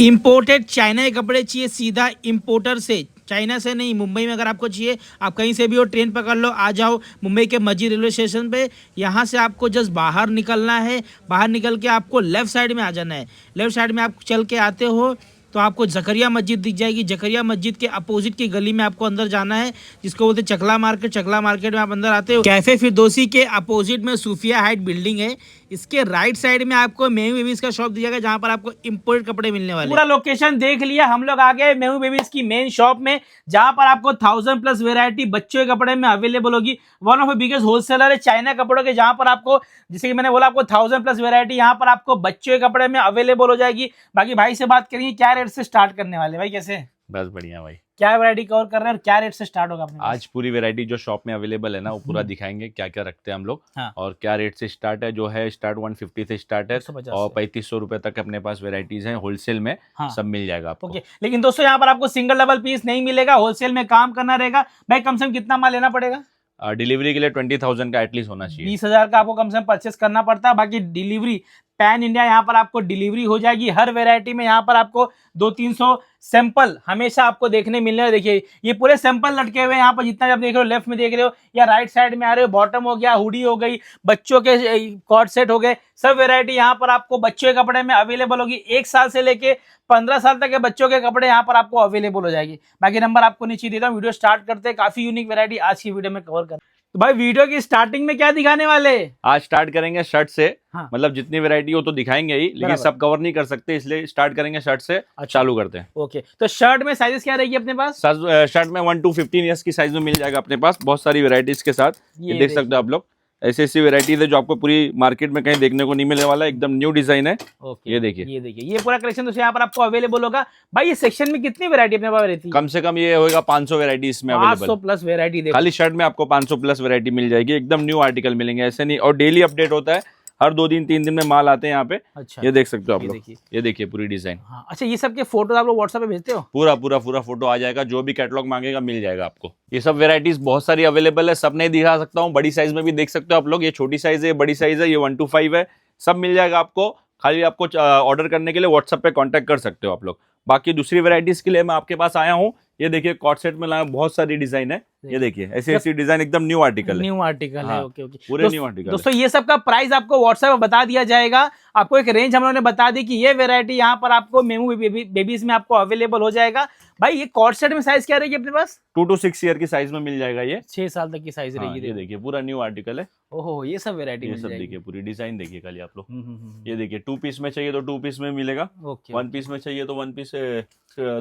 Imported China के कपड़े चाहिए सीधा इम्पोर्टर से, चाइना से नहीं। मुंबई में अगर आपको चाहिए, आप कहीं से भी हो, ट्रेन पकड़ लो, आ जाओ मुंबई के मस्जिद रेलवे स्टेशन पे। यहाँ से आपको जस्ट बाहर निकलना है, बाहर निकल के आपको लेफ़्ट साइड में आ जाना है। लेफ़्ट साइड में आप चल के आते हो तो आपको जकरिया मस्जिद दिख जाएगी। जकरिया मस्जिद के अपोजिट की गली में आपको अंदर जाना है, जिसको बोलते हैं चकला मार्केट। चकला मार्केट में आप अंदर आते हो, कैफे फिरदौसी के अपोजिट में सूफिया हाइट बिल्डिंग है। इसके राइट साइड में आपको मेहू बेबीज का शॉप दिया गया, जहां पर आपको इंपोर्टेड कपड़े मिलने वाले। पूरा लोकेशन देख लिया, हम लोग आ गए मेहू बेबीज की मेन शॉप में, जहां पर आपको 1000+ वैरायटी बच्चों के कपड़े में अवेलेबल होगी। One of the biggest wholesaler है चाइना कपड़ों के, जहां पर आपको, जैसे कि मैंने बोला, आपको 1000+ वैरायटी यहाँ पर आपको बच्चों के कपड़े में अवेलेबल हो जाएगी। बाकी भाई से बात करेंगे, क्या रेट से स्टार्ट करने वाले भाई, कैसे? बस बढ़िया भाई। क्या वैरायटी कवर कर रहे हैं और क्या रेट से स्टार्ट होगा अपने पास? आज पूरी वैरायटी जो शॉप में अवेलेबल है ना, वो पूरा दिखाएंगे क्या क्या रखते हैं हम लोग। हाँ। और क्या रेट से स्टार्ट है। जो है स्टार्ट 150 से स्टार्ट है 150 और से। 3500 रुपए तक अपने पास वैरायटीज हैं होलसेल में। हाँ। सब मिल जाएगा आपको। ओके, लेकिन दोस्तों यहाँ पर आपको सिंगल डबल पीस नहीं मिलेगा, होलसेल में काम करना रहेगा। भाई कम से कम कितना माल लेना पड़ेगा? डिलीवरी के लिए 20,000 का एटलीस्ट होना चाहिए। 20,000 का आपको कम से कम परचेस करना पड़ता है। बाकी डिलीवरी पैन इंडिया यहाँ पर आपको डिलीवरी हो जाएगी। हर वैरायटी में यहाँ पर आपको 200-300 सैंपल हमेशा आपको देखने मिलने हैं। देखिए ये पूरे सैंपल लटके हुए हैं यहाँ पर, जितना आप देख रहे हो, लेफ्ट में देख रहे हो या राइट साइड में आ रहे हो। बॉटम हो गया, हुडी हो गई, बच्चों के कॉर्ड सेट हो गए, सब वैरायटी यहाँ पर आपको बच्चों के कपड़े में अवेलेबल होगी। 1 साल से लेके 15 साल तक के बच्चों के कपड़े यहाँ पर आपको अवेलेबल हो जाएगी। बाकी नंबर आपको नीचे देता हूँ। वीडियो स्टार्ट करते हैं, काफी यूनिक वैरायटी आज की वीडियो में कवर कर। तो भाई वीडियो की स्टार्टिंग में क्या दिखाने वाले? आज स्टार्ट करेंगे शर्ट से। हाँ। मतलब जितनी वैरायटी हो तो दिखाएंगे ही, लेकिन बराबर। सब कवर नहीं कर सकते, इसलिए स्टार्ट करेंगे शर्ट से। चालू करते हैं। ओके, तो शर्ट में साइजेस क्या रहेगी अपने पास? शर्ट में 1 to 15 ईयर्स की साइज में मिल जाएगा अपने पास, बहुत सारी वैरायटीज के साथ। ये देख सकते हो आप लोग, ऐसी ऐसी वैरायटीज है जो आपको पूरी मार्केट में कहीं देखने को नहीं मिलने वाला है। एकदम न्यू डिजाइन है। ओके, ये देखिए, ये पूरा कलेक्शन दोस्तों यहाँ पर आपको अवेलेबल होगा। भाई ये सेक्शन में कितनी वैरायटी अपने पास रहती है? कम से कम ये होगा 500 वैरायटी इसमें अवेलेबल। 500+ वैरायटी। खाली शर्ट में आपको 500+ वैरायटी मिल जाएगी। एकदम न्यू आर्टिकल मिलेंगे, ऐसे नहीं। और डेली अपडेट होता है, हर 2 दिन 3 दिन में माल आते हैं यहाँ पे। अच्छा, ये देख सकते हो आप ये लोग। देखिए। ये देखिए पूरी डिजाइन। हाँ, अच्छा, ये सब के फोटो आप लोग व्हाट्सएप पे भेजते हो? पूरा फोटो आ जाएगा, जो भी कैटलॉग मांगेगा मिल जाएगा आपको। ये सब वैरायटीज बहुत सारी अवेलेबल है, सब नहीं दिखा सकता हूँ। बड़ी साइज में भी देख सकते हो आप लोग, ये छोटी साइज है, बड़ी साइज है, ये 1 to 5 है, सब मिल जाएगा आपको। खाली आपको ऑर्डर करने के लिए व्हाट्सएप पे कांटेक्ट कर सकते हो आप लोग। बाकी दूसरी वैरायटीज के लिए मैं आपके पास आया हूँ। ये देखिए कॉर्ड सेट में लाया, बहुत सारी डिजाइन है। ये देखिए ऐसी ऐसी डिजाइन, एकदम न्यू आर्टिकल है। न्यू आर्टिकल है। ओके, पूरे न्यू आर्टिकल। दोस्तों ये सब का प्राइस आपको व्हाट्सएप पे बता दिया जाएगा। आपको एक रेंज हम लोगों ने बता दी कि ये वैरायटी यहाँ पर आपको मेमू बेबीज में आपको अवेलेबल हो जाएगा। भाई ये कॉर्ड सेट में साइज क्या रहेगी अपने पास? 2 to 6 ईयर की साइज में मिल जाएगा ये। 6 साल तक की साइज रहेगी। ये देखिए पूरा न्यू आर्टिकल है। ओहो, ये सब वैरायटी ये मिल सब जाएगी। देखिए, पूरी डिजाइन देखिए खाली आप लोग। हम्म। ये देखिए 2 पीस में चाहिए तो 2 पीस में मिलेगा। ओके, 1 पीस में चाहिए तो 1 पीस,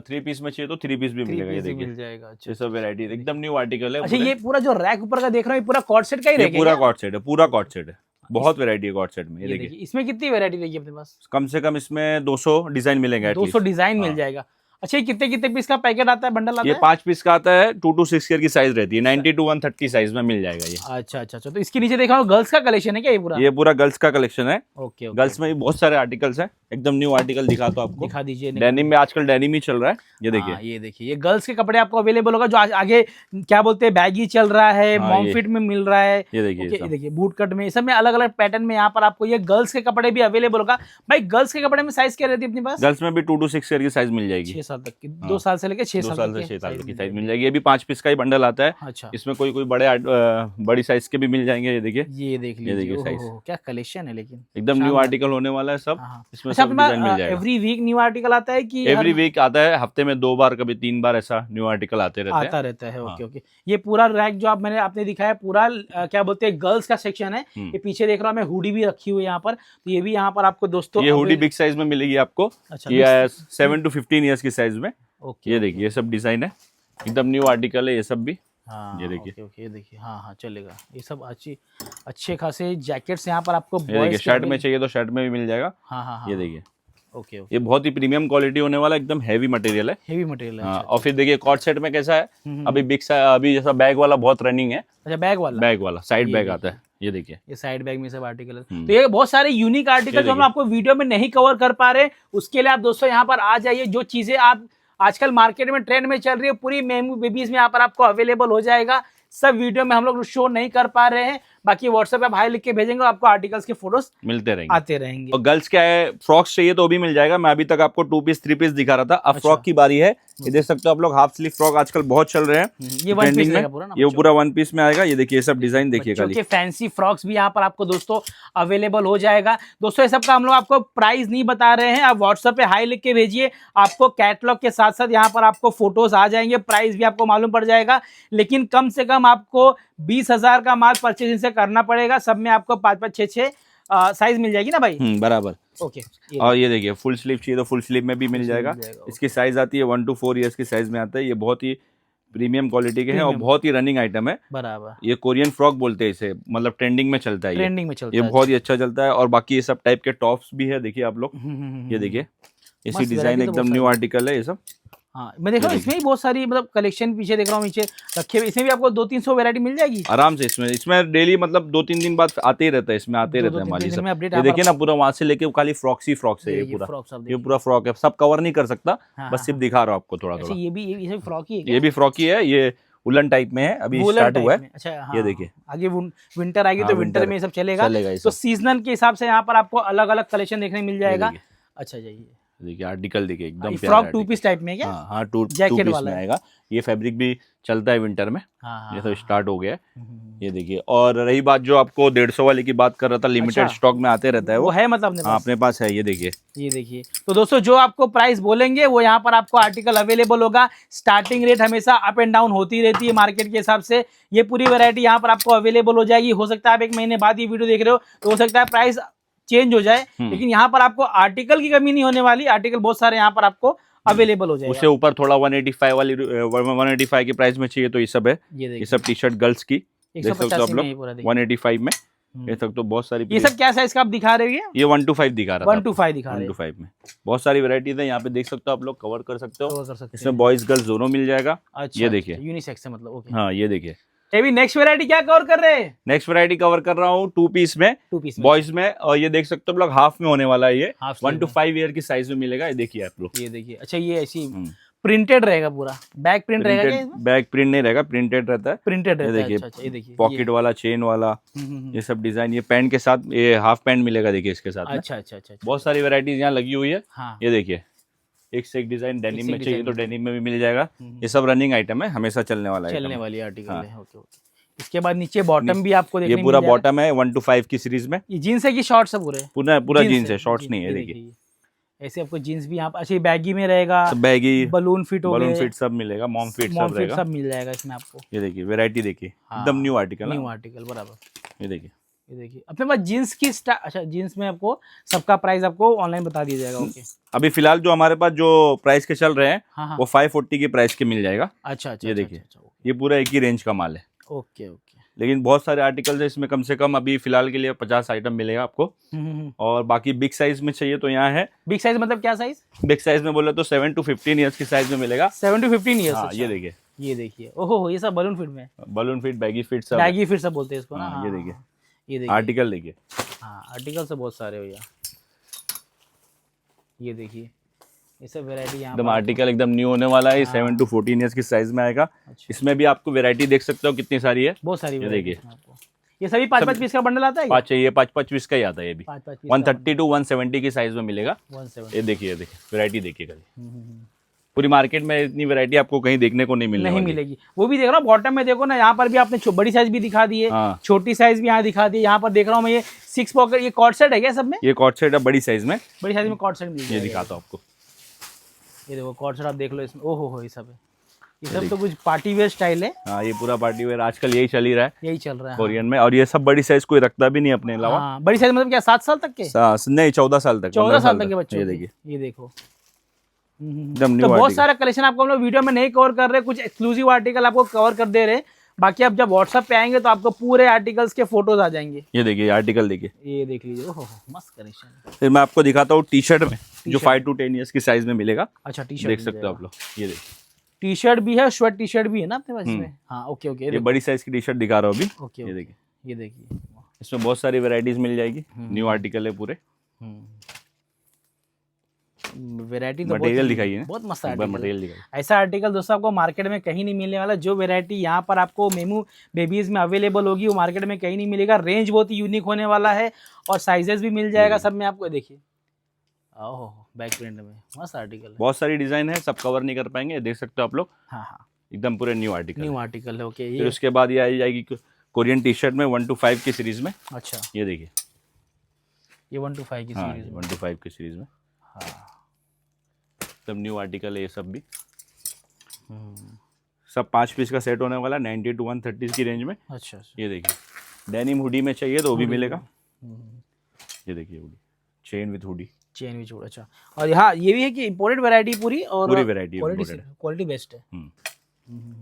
3 पीस में चाहिए तो 3 पीस भी मिलेगा। ये देखिए मिल जाएगा। अच्छा, ये सब वैरायटी एकदम न्यू आर्टिकल है। अच्छा, ये पूरा जो रैक ऊपर का देख रहा हूँ, ये पूरा कॉर्ड सेट का ही रहेगा? पूरा कॉर्ड सेट है, पूरा कॉर्ड सेट है। बहुत वैरायटी है कॉर्ड सेट में। ये ये देखिए इसमें कितनी वैरायटी रहेगी अपने पास? कम से कम इसमें 200 डिजाइन मिलेंगे। 200 डिजाइन मिल जाएगा। अच्छा, ये कितने कितने पीस का पैकेट आता है, बंडल आता ये है? 5 पीस का आता है। 2 to 6 ईयर की साइज रहती है। 90 to 130 साइज में मिल जाएगा ये। अच्छा, तो इसके नीचे देखा गर्ल्स का कलेक्शन है क्या ये पूरा? ये पूरा गर्ल्स का कलेक्शन है। ओके, गर्ल्स में भी बहुत सारे आर्टिकल्स हैं। एकदम न्यू आर्टिकल दिखाता हूं आपको। दिखा दीजिए। डेनिम में आजकल डेनिम ही चल रहा है। ये देखिए, ये देखिए, ये गर्ल्स के कपड़े आपको अवेलेबल होगा। जो आगे क्या बोलते हैं, बैगी चल रहा है, मॉम फिट में मिल रहा है। ये देखिए, ये देखिए बूट कट में, सब में अलग अलग पैटर्न में यहाँ पर आपको ये गर्ल्स के कपड़े भी अवेलेबल होगा। भाई गर्ल्स के कपड़े में साइज क्या रहती है अपने पास? गर्ल्स में भी 2 to 6 ईयर की साइज मिल जाएगी। 6 साल तक की, 2 साल से लेकर 6 2 साल साल से तक 6 साल की साइज मिल जाएगी। ये भी 5 पीस का ही बंडल आता है। अच्छा, इसमें कोई बड़ी साइज के भी मिल जाएंगे। ये देखिए, ये देख लीजिए। साइज क्या कलेक्शन है, लेकिन एकदम न्यू आर्टिकल होने वाला है सब। इसमें अच्छा, सब डिजाइन मिल जाएगा। एवरी वीक न्यू आर्टिकल आता है कि एवरी वीक आता है, हफ्ते में 2 बार, कभी 3 बार, ऐसा न्यू आर्टिकल आते रहते हैं। ओके। ये पूरा रैक जो आपने दिखाया, पूरा क्या बोलते हैं, गर्ल्स का सेक्शन है। ये पीछे देख रहा हूँ मैं, हुडी भी रखी हुई है यहाँ पर। तो ये भी यहाँ पर आपको दोस्तों, ये हुडी बिग साइज में मिलेगी आपको। अच्छा, ये 7 to 15 ईयर्स की साइज में। ओके, ये देखिए, ये सब डिजाइन है, एकदम न्यू आर्टिकल है ये सब भी। हाँ, ये देखिए, ओके, ये देखिए। हाँ, चलेगा। ये सब अच्छे खासे जैकेट्स यहाँ पर आपको ये देखिए, शर्ट में चाहिए तो शर्ट में भी मिल जाएगा। हाँ, ये देखिए, ओके। ये बहुत ही प्रीमियम क्वालिटी होने वाला, एकदम हैवी मटेरियल है। हेवी मटेरियल है। हाँ, और फिर देखिए कॉर्ड सेट में कैसा है, अभी जैसा बैग वाला बहुत रनिंग है। अच्छा, बैग वाला साइड बैग आता है। ये देखिए, ये साइड बैग में सब आर्टिकल है। तो ये बहुत सारे यूनिक आर्टिकल जो हम आपको वीडियो में नहीं कवर कर पा रहे, उसके लिए आप दोस्तों यहाँ पर आ जाइए। जो चीजें आप आजकल मार्केट में ट्रेंड में चल रही है, पूरी मेमू बेबीज में यहाँ पर आपको अवेलेबल हो जाएगा। सब वीडियो में हम लोग शो नहीं कर पा रहे हैं। बाकी व्हाट्सएप पे आप हाई लिख के भेजेंगे, आपको आर्टिकल्स के फोटोज मिलते रहेंगे। आते रहेंगे। और गर्ल्स क्या है, फ्रॉक्स चाहिए तो भी मिल जाएगा। मैं अभी तक आपको 2 पीस 3 पीस दिखा रहा था, अब अच्छा। फ्रॉक की बारी है। ये देख सकते हो आप लोग, हाफ स्लीव फ्रॉक आजकल बहुत चल रहे हैं ये वन पीस ट्रेंडिंग में। रहेगा पूरा ना, ये पूरा 1 पीस में आएगा। ये देखिए, ये सब डिजाइन देखिए बच्चों खाली। के फैंसी फ्रॉक्स भी यहाँ पर आपको दोस्तों अवेलेबल हो जाएगा। दोस्तों ये सब का हम लोग आपको प्राइस नहीं बता रहे हैं, आप व्हाट्सएप पे हाई लिख के भेजिए, आपको कैटलॉग के साथ साथ यहाँ पर आपको फोटोज आ जाएंगे, प्राइस भी आपको मालूम पड़ जाएगा। लेकिन कम से कम आपको 20,000 का माल परचेज इनसे करना पड़ेगा। सब में आपको 5-5, 6-6 साइज मिल जाएगी ना भाई? बराबर। ओके। और ये देखिए, फुल स्लीव चाहिए तो फुल स्लीव में भी मिल जाएगा। इसकी साइज आती है 1 to 4 ईयर्स की साइज में आता है। ये बहुत ही प्रीमियम क्वालिटी के हैं और बहुत ही रनिंग आइटम है। बराबर। ये कोरियन फ्रॉक बोलते हैं इसे, मतलब ट्रेंडिंग में चलता है। ट्रेंडिंग में चलता ये है। बहुत ही अच्छा चलता है। और बाकी ये सब टाइप के टॉप्स भी है, देखिए आप लोग। ये देखिए, इसी डिजाइन एकदम न्यू आर्टिकल है ये सब। हाँ, मैं देख रहा हूँ इसमें भी बहुत सारी मतलब कलेक्शन पीछे देख रहा हूँ नीचे रखे हुए। इसमें भी आपको 200-300 वैरायटी मिल जाएगी आराम से। इसमें डेली मतलब 2-3 दिन बाद आते ही रहता है, इसमें आते रहता है माल। ये सब ये देखिए ना, पूरा वहां से लेके खाली फ्रॉक्स ही फ्रॉक्स है। ये पूरा फ्रॉक है। सब कवर नहीं कर सकता, बस सिर्फ दिखा रहा हूँ आपको थोड़ा थोड़ा। ये फ्रॉक ही है? ये भी फ्रॉक ही है। ये वुलन टाइप में है, अभी स्टार्ट हुआ है। अच्छा, हाँ। ये देखिए, आगे विंटर आएगी तो विंटर में ये सब चलेगा। ये तो सब। सीजनल के हिसाब से यहाँ पर आपको अलग अलग कलेक्शन देखने मिल जाएगा। अच्छा जाइए, देखिए आर्टिकल देखिए, एकदम फ्रॉक 2 पीस टाइप में क्या? हाँ, 2 पीस में आएगा। ये फैब्रिक भी चलता है विंटर में। ये सब स्टार्ट हो गया है। ये देखिए। और रही बात जो आपको 150 वाले की बात कर रहा था, लिमिटेड स्टॉक में आते रहता है वो है मतलब अपने पास है। ये देखिए, ये देखिए। तो दोस्तों जो आपको प्राइस बोलेंगे वो यहाँ पर आपको आर्टिकल अवेलेबल होगा। स्टार्टिंग रेट हमेशा अप एंड डाउन होती रहती है मार्केट के हिसाब से। ये पूरी वैरायटी यहाँ पर आपको अवेलेबल हो जाएगी। हो सकता है आप 1 महीने बाद ये वीडियो देख रहे हो तो हो सकता है प्राइस चेंज हो जाए, लेकिन यहाँ पर आपको आर्टिकल की कमी नहीं होने वाली। आर्टिकल बहुत सारे यहाँ पर आपको अवेलेबल हो जाएगा। उससे ऊपर थोड़ा 185 की प्राइस में चाहिए तो ये सब है। ये सब टी शर्ट गर्ल्स की देख सकते हो आप लोग, 185 में। ये सब तो बहुत सारी। ये सब क्या साइज का आप दिखा रहे हैं? ये 1 to 5 दिखा रहा था। 1 to 5 दिखा रहे हैं। 1 to 5 में बहुत सारी वैरायटीज है। यहाँ पे देख सकते हो आप लोग, कवर कर सकते हो। कर सकते हैं। इसमें बॉयज गर्ल्स दोनों मिल जाएगा। अच्छा, ये देखिए, यूनिसेक्स है मतलब। ओके। हाँ, ये देखिए। अभी नेक्स्ट वैरायटी क्या कवर कर रहे हैं? नेक्स्ट वैरायटी कवर कर रहा हूँ 2 पीस में, 2 पीस बॉयज में। और ये देख सकते हो आप लोग, हाफ में होने वाला है। ये हाफ 1 to 5 ईयर की साइज में मिलेगा। ये देखिए आप लोग। ये देखिए। अच्छा, ये ऐसी प्रिंटेड रहेगा, पूरा बैक प्रिंट रहेगा क्या इसमें? बैक प्रिंट नहीं रहेगा, प्रिंटेड रहता है। प्रिंटेड रहता है। देखिए, अच्छा, ये देखिए पॉकेट वाला, चेन वाला, ये सब डिजाइन। ये पैंट के साथ, ये हाफ पैंट मिलेगा देखिए इसके साथ। अच्छा। बहुत सारी वैरायटीज यहाँ लगी हुई है। हाँ। ये देखिए, एक से एक डिजाइन। डेनिम में चाहिए तो डेनिम में भी मिल जाएगा। ये सब रनिंग आइटम है, हमेशा चलने वाला चलने वाली आर्टिकल है। ओके। इसके बाद नीचे बॉटम भी आपको देखने ये पूरा बॉटम है 1 to 5 की सीरीज में। ये जीन्स है कि शॉर्ट्स है? पूरा जीन्स है, शॉर्ट्स नहीं है। देखिए, ऐसे आपको जीन्स भी यहाँ अच्छी बैगी में रहेगा। बैगी, बलून फिट हो गए, बलून फिट सब मिलेगा, मॉम फिट सब रहेगा। सब मिल जाएगा इसमें आपको। ये देखिए, वैरायटी देखिए, एकदम न्यू आर्टिकल। बराबर। ये देखिए, अपने पास जीन्स की अच्छा, जीन्स में आपको सबका प्राइस आपको ऑनलाइन बता दिया जाएगा। ओके। अभी फिलहाल जो हमारे पास जो प्राइस के चल रहे हैं वो 540 की प्राइस के मिल जाएगा। अच्छा। ये देखिए, ये पूरा एक ही रेंज का माल है। ओके। लेकिन बहुत सारे आर्टिकल्स है इसमें, कम से कम अभी फिलहाल के लिए 50 आइटम मिलेगा आपको। और बाकी बिग साइज में चाहिए तो यहाँ है। बिग साइज मतलब क्या साइज? बिग साइज में बोले तो 7 to 15 ईयर्स की साइज में मिलेगा। 7 to 15 ईयर्स। हाँ, ये देखिए। ओहो, ये सब बलून फिट में। बलून फिट, बैगी फिट सब। बैगी फिट सब बोलते हैं इसको ना। ये देखिए, ये देखिए आर्टिकल देखिए। हाँ, आर्टिकल से बहुत सारे हो यार। ये देखिए, ये सब वैरायटी यहाँ एकदम आर्टिकल एकदम न्यू होने वाला है। 7 to 14 ईयर्स की साइज में आएगा। इसमें भी आपको वैरायटी देख सकते हो कितनी सारी है। बहुत सारी। ये देखिए, ये सभी 5-5 पीस का बंडल आता है। 5 चाहिए, 5-5 पीस का ही आता है। ये भी 130 to 170 की साइज में मिलेगा। 170। ये देखिए वैरायटी देखिए कभी। पूरी मार्केट में इतनी वैरायटी आपको कहीं देखने को नहीं मिलेगी। वो भी देख रहा हूँ बॉटम में, देखो ना, यहाँ पर भी आपने बड़ी साइज भी दिखा दी है। हाँ। छोटी साइज भी यहाँ दिखा दी है। यहाँ पर देख रहा हूँ मैं, ये 6 पॉकेट, ये कॉर्ड सेट है क्या सब में? ये कॉर्ड सेट है बड़ी साइज में। बड़ी साइज में कॉर्ड सेट मिल जाएगा। ये दिखाता हूँ आपको। ये देखो कॉर्ड सेट आप देख लो इसमें। ओहो, ये सब है। ये सब तो कुछ पार्टी वेयर स्टाइल है। हाँ, ये पूरा पार्टी वेयर आजकल यही चल ही रहा है। यही चल रहा है कोरियन में। और ये सब बड़ी साइज कोई रखता भी नहीं अपने अलावा। हाँ, बड़ी साइज मतलब क्या 7 साल तक के? नहीं, 14 साल तक। 14 साल तक के बच्चों। ये देखिए, ये देखो। एकदम न्यू। तो बहुत सारा कलेक्शन आपको हम लोग वीडियो में नहीं कवर कर रहे, कुछ एक्सक्लूसिव आर्टिकल आपको कवर कर दे रहे। बाकी आप जब व्हाट्सएप पे आएंगे तो आपको पूरे आर्टिकल्स के फोटोज आ जाएंगे। ये देखिए, आर्टिकल देखिए। ये देख लीजिए। ओहो, मस्त कलेक्शन। फिर मैं आपको दिखाता हूँ टी शर्ट में, जो 5 to 10 ईयर्स की साइज में मिलेगा। अच्छा, टी शर्ट देख सकते हो आप लोग। ये देखिए, टी शर्ट भी है, स्वेट टी शर्ट भी है ना अपने पास इसमें। हाँ, ओके। ये बड़ी साइज की टी शर्ट दिखा रहा हूँ अभी। ओके। ये देखिए, ये देखिए, इसमें बहुत सारी वैरायटीज मिल जाएगी। न्यू आर्टिकल है पूरे। वैरायटी तो मटेरियल दिखाइए ना, बहुत मस्त एक बार आर्टिकल है। मटेरियल दिखाइए। ऐसा आर्टिकल दोस्तों आपको मार्केट में कहीं नहीं मिलने वाला। जो वैरायटी यहाँ पर आपको मेमू बेबीज में अवेलेबल होगी वो मार्केट में कहीं नहीं मिलेगा। रेंज बहुत ही यूनिक होने वाला है और साइजेस भी मिल जाएगा सब में आपको। देखिए ओह बैक प्रिंट में मस्त आर्टिकल है। बहुत सारी डिजाइन है, सब कवर नहीं कर पाएंगे, देख सकते हो आप लोग, हाँ हाँ एकदम पूरे न्यू आर्टिकल। न्यू आर्टिकल है। ओके फिर ये उसके बाद ये आ जाएगी कोरियन टी शर्ट में 1 to 5 की सीरीज में। अच्छा ये देखिए, ये 1 to 5 की हाँ सीरीज में। 1 to 5 की सीरीज में हाँ सब न्यू आर्टिकल है ये सब भी। सब 5 पीस का सेट होने वाला 90 to 130 की रेंज में। अच्छा अच्छा। ये देखिए, डेनिम हुडी में चाहिए तो वो भी हुडी मिलेगा। हम्म, ये देखिए hoodie, chain with hoodie, chain भी छोड़। अच्छा और यहाँ ये भी है कि इम्पोर्टेड वैरायटी पूरी और पूरी वैरायटी क्वालिटी बेस्ट है।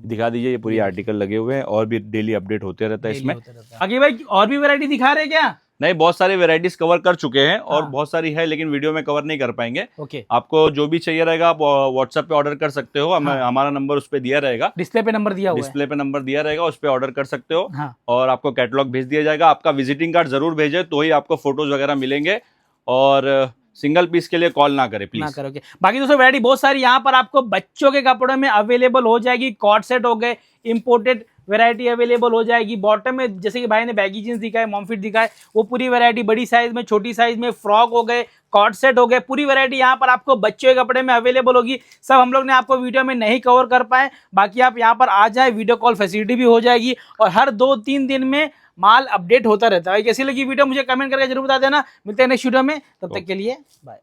दिखा दीजिए। ये पूरी आर्टिकल लगे हुए हैं और भी डेली अपडेट होते रहता है इसमें। आगे भाई और भी वैरायटी दिखा रहे हैं क्या? नहीं, बहुत सारे वेराइटीज कवर कर चुके हैं और हाँ। बहुत सारी है लेकिन वीडियो में कवर नहीं कर पाएंगे। ओके आपको जो भी चाहिए रहेगा आप व्हाट्सएप पे ऑर्डर कर सकते हो। हाँ। हमारा नंबर उस पे दिया रहेगा, डिस्प्ले पे नंबर दिया हुआ है। डिस्प्ले पे नंबर दिया रहेगा, उस पे ऑर्डर कर सकते हो हाँ और आपको कैटलॉग भेज दिया जाएगा। आपका विजिटिंग कार्ड जरूर भेजे तो ही आपको फोटोज वगैरह मिलेंगे और सिंगल पीस के लिए कॉल ना करें ना प्लीज। करोगे। बाकी दोस्तों वैरायटी बहुत सारी यहाँ पर आपको बच्चों के कपड़ों में अवेलेबल हो जाएगी। कॉर्ड सेट हो गए, इंपोर्टेड वैरायटी अवेलेबल हो जाएगी। बॉटम में जैसे कि भाई ने बैगी जींस दिखाए, मॉमफिट दिखाए, वो पूरी वैरायटी बड़ी साइज में, छोटी साइज में, फ्रॉक हो गए, कॉर्ड सेट हो गए, पूरी वैरायटी यहाँ पर आपको बच्चों के कपड़े में अवेलेबल होगी। सब हम लोग ने आपको वीडियो में नहीं कवर कर पाए। बाकी आप यहाँ पर आ जाए, वीडियो कॉल फैसिलिटी भी हो जाएगी और हर 2-3 दिन में माल अपडेट होता रहता है। कैसी लगी वीडियो मुझे कमेंट करके जरूर बता देना। मिलते हैं नेक्स्ट वीडियो में, तब तक के लिए बाय।